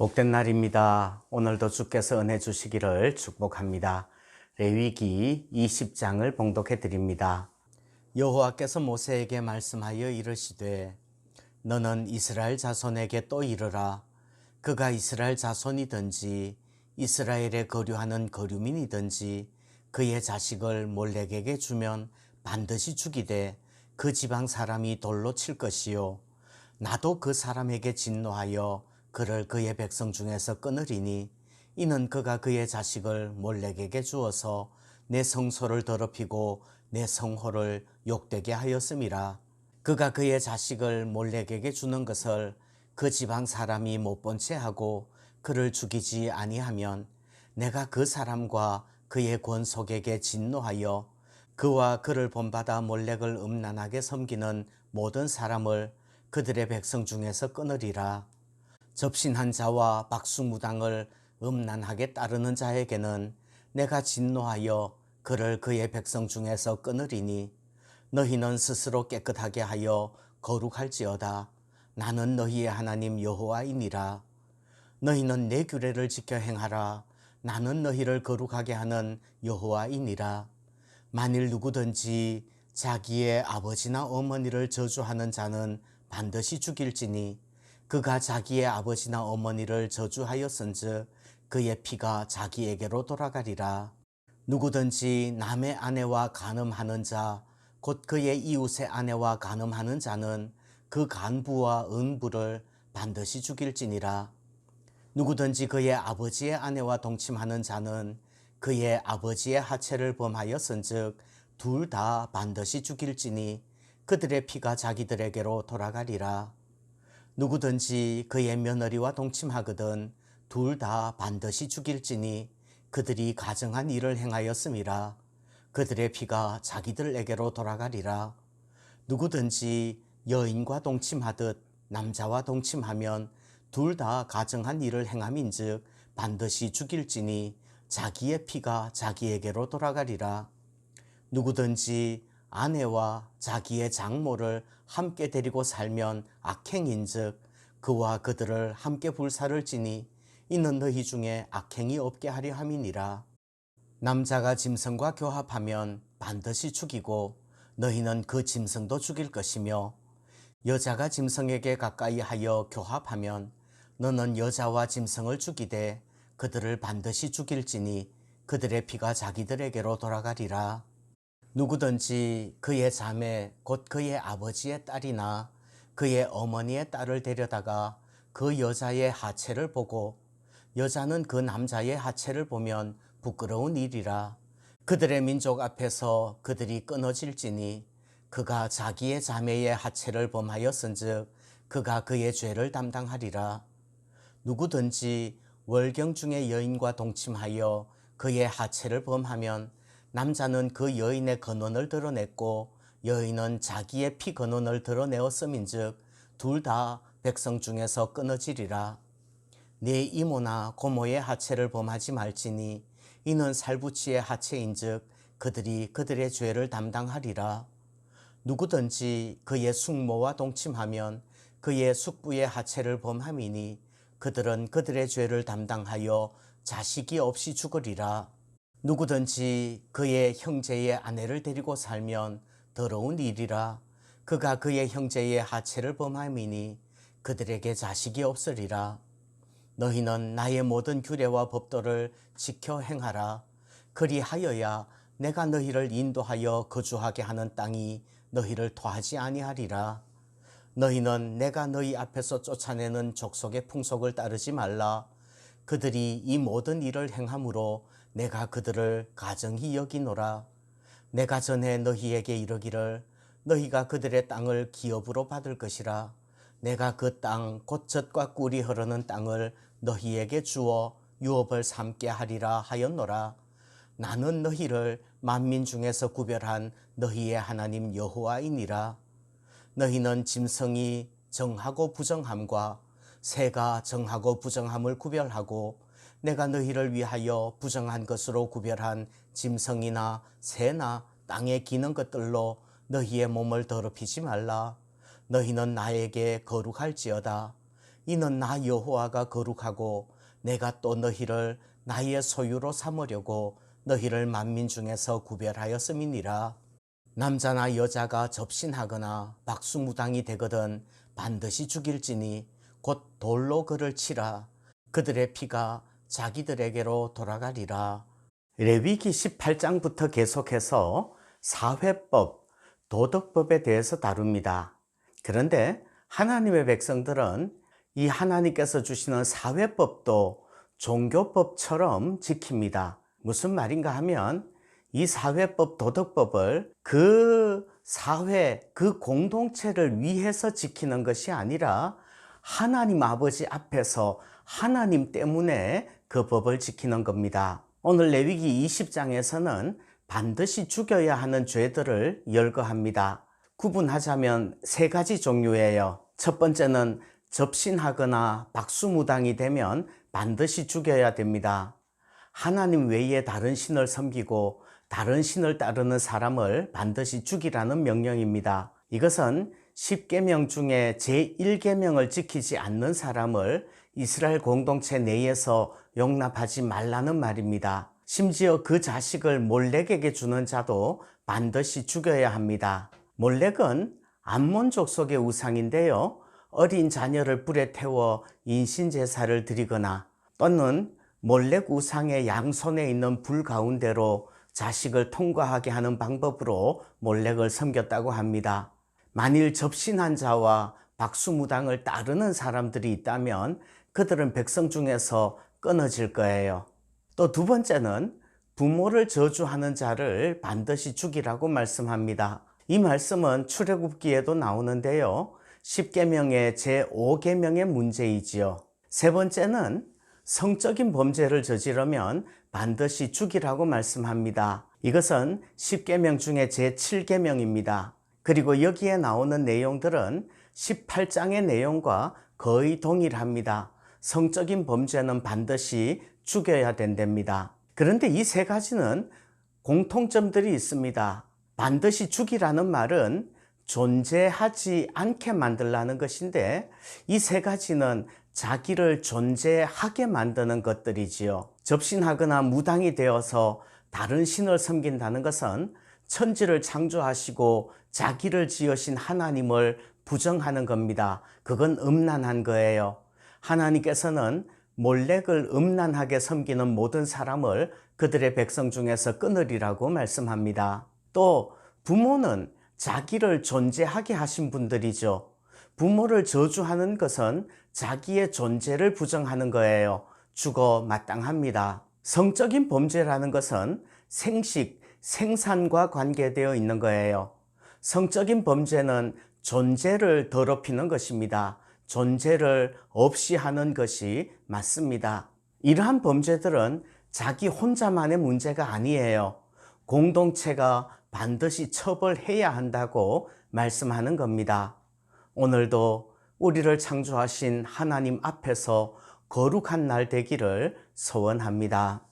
복된 날입니다. 오늘도 주께서 은혜 주시기를 축복합니다. 레위기 20장을 봉독해 드립니다. 여호와께서 모세에게 말씀하여 이르시되 너는 이스라엘 자손에게 또 이르라. 그가 이스라엘 자손이든지 이스라엘에 거류하는 거류민이든지 그의 자식을 몰렉에게 주면 반드시 죽이되 그 지방 사람이 돌로 칠 것이요 나도 그 사람에게 진노하여 그를 그의 백성 중에서 끊으리니 이는 그가 그의 자식을 몰렉에게 주어서 내 성소를 더럽히고 내 성호를 욕되게 하였음이라. 그가 그의 자식을 몰렉에게 주는 것을 그 지방 사람이 못 본 채 하고 그를 죽이지 아니하면 내가 그 사람과 그의 권속에게 진노하여 그와 그를 본받아 몰렉을 음란하게 섬기는 모든 사람을 그들의 백성 중에서 끊으리라. 접신한 자와 박수무당을 음란하게 따르는 자에게는 내가 진노하여 그를 그의 백성 중에서 끊으리니 너희는 스스로 깨끗하게 하여 거룩할지어다. 나는 너희의 하나님 여호와이니라. 너희는 내 규례를 지켜 행하라. 나는 너희를 거룩하게 하는 여호와이니라. 만일 누구든지 자기의 아버지나 어머니를 저주하는 자는 반드시 죽일지니 그가 자기의 아버지나 어머니를 저주하였은즉 그의 피가 자기에게로 돌아가리라. 누구든지 남의 아내와 간음하는 자 곧 그의 이웃의 아내와 간음하는 자는 그 간부와 응부를 반드시 죽일지니라. 누구든지 그의 아버지의 아내와 동침하는 자는 그의 아버지의 하체를 범하였은즉 둘 다 반드시 죽일지니 그들의 피가 자기들에게로 돌아가리라. 누구든지 그의 며느리와 동침하거든 둘 다 반드시 죽일지니 그들이 가정한 일을 행하였음이라. 그들의 피가 자기들에게로 돌아가리라. 누구든지 여인과 동침하듯 남자와 동침하면 둘 다 가정한 일을 행함인즉 반드시 죽일지니 자기의 피가 자기에게로 돌아가리라. 누구든지 아내와 자기의 장모를 함께 데리고 살면 악행인즉 그와 그들을 함께 불사를 지니 이는 너희 중에 악행이 없게 하려 함이니라. 남자가 짐승과 교합하면 반드시 죽이고 너희는 그 짐승도 죽일 것이며 여자가 짐승에게 가까이 하여 교합하면 너는 여자와 짐승을 죽이되 그들을 반드시 죽일지니 그들의 피가 자기들에게로 돌아가리라. 누구든지 그의 자매 곧 그의 아버지의 딸이나 그의 어머니의 딸을 데려다가 그 여자의 하체를 보고 여자는 그 남자의 하체를 보면 부끄러운 일이라. 그들의 민족 앞에서 그들이 끊어질지니 그가 자기의 자매의 하체를 범하였은즉 그가 그의 죄를 담당하리라. 누구든지 월경 중에 여인과 동침하여 그의 하체를 범하면 남자는 그 여인의 근원을 드러냈고 여인은 자기의 피 근원을 드러내었음인즉 둘 다 백성 중에서 끊어지리라. 네 이모나 고모의 하체를 범하지 말지니 이는 살부치의 하체인즉 그들이 그들의 죄를 담당하리라. 누구든지 그의 숙모와 동침하면 그의 숙부의 하체를 범함이니 그들은 그들의 죄를 담당하여 자식이 없이 죽으리라. 누구든지 그의 형제의 아내를 데리고 살면 더러운 일이라. 그가 그의 형제의 하체를 범함이니 그들에게 자식이 없으리라. 너희는 나의 모든 규례와 법도를 지켜 행하라. 그리하여야 내가 너희를 인도하여 거주하게 하는 땅이 너희를 토하지 아니하리라. 너희는 내가 너희 앞에서 쫓아내는 족속의 풍속을 따르지 말라. 그들이 이 모든 일을 행함으로 내가 그들을 가증히 여기노라. 내가 전에 너희에게 이르기를 너희가 그들의 땅을 기업으로 받을 것이라. 내가 그 땅 곧 젖과 꿀이 흐르는 땅을 너희에게 주어 유업을 삼게 하리라 하였노라. 나는 너희를 만민 중에서 구별한 너희의 하나님 여호와이니라. 너희는 짐승이 정하고 부정함과 새가 정하고 부정함을 구별하고 내가 너희를 위하여 부정한 것으로 구별한 짐승이나 새나 땅에 기는 것들로 너희의 몸을 더럽히지 말라. 너희는 나에게 거룩할지어다. 이는 나 여호와가 거룩하고 내가 또 너희를 나의 소유로 삼으려고 너희를 만민 중에서 구별하였음이니라. 남자나 여자가 접신하거나 박수무당이 되거든 반드시 죽일지니 곧 돌로 그를 치라. 그들의 피가 자기들에게로 돌아가리라. 레위기 18장부터 계속해서 사회법, 도덕법에 대해서 다룹니다. 그런데 하나님의 백성들은 이 하나님께서 주시는 사회법도 종교법처럼 지킵니다. 무슨 말인가 하면 이 사회법, 도덕법을 그 사회, 그 공동체를 위해서 지키는 것이 아니라 하나님 아버지 앞에서 하나님 때문에 그 법을 지키는 겁니다. 오늘 레위기 20장에서는 반드시 죽여야 하는 죄들을 열거합니다. 구분하자면 세 가지 종류예요. 첫 번째는 접신하거나 박수무당이 되면 반드시 죽여야 됩니다. 하나님 외에 다른 신을 섬기고 다른 신을 따르는 사람을 반드시 죽이라는 명령입니다. 이것은 10계명 중에 제1계명을 지키지 않는 사람을 이스라엘 공동체 내에서 용납하지 말라는 말입니다. 심지어 그 자식을 몰렉에게 주는 자도 반드시 죽여야 합니다. 몰렉은 암몬족 속의 우상인데요. 어린 자녀를 불에 태워 인신제사를 드리거나 또는 몰렉 우상의 양손에 있는 불 가운데로 자식을 통과하게 하는 방법으로 몰렉을 섬겼다고 합니다. 만일 접신한 자와 박수무당을 따르는 사람들이 있다면 그들은 백성 중에서 끊어질 거예요. 또 두 번째는 부모를 저주하는 자를 반드시 죽이라고 말씀합니다. 이 말씀은 출애굽기에도 나오는데요. 10계명의 제5계명의 문제이지요. 세 번째는 성적인 범죄를 저지르면 반드시 죽이라고 말씀합니다. 이것은 10계명 중에 제7계명입니다. 그리고 여기에 나오는 내용들은 18장의 내용과 거의 동일합니다. 성적인 범죄는 반드시 죽여야 된답니다. 그런데 이 세 가지는 공통점들이 있습니다. 반드시 죽이라는 말은 존재하지 않게 만들라는 것인데 이 세 가지는 자기를 존재하게 만드는 것들이지요. 접신하거나 무당이 되어서 다른 신을 섬긴다는 것은 천지를 창조하시고 자기를 지으신 하나님을 부정하는 겁니다. 그건 음란한 거예요. 하나님께서는 몰렉을 음란하게 섬기는 모든 사람을 그들의 백성 중에서 끊으리라고 말씀합니다. 또 부모는 자기를 존재하게 하신 분들이죠. 부모를 저주하는 것은 자기의 존재를 부정하는 거예요. 죽어 마땅합니다. 성적인 범죄라는 것은 생식, 생산과 관계되어 있는 거예요. 성적인 범죄는 존재를 더럽히는 것입니다. 존재를 없이 하는 것이 맞습니다. 이러한 범죄들은 자기 혼자만의 문제가 아니에요. 공동체가 반드시 처벌해야 한다고 말씀하는 겁니다. 오늘도 우리를 창조하신 하나님 앞에서 거룩한 날 되기를 소원합니다.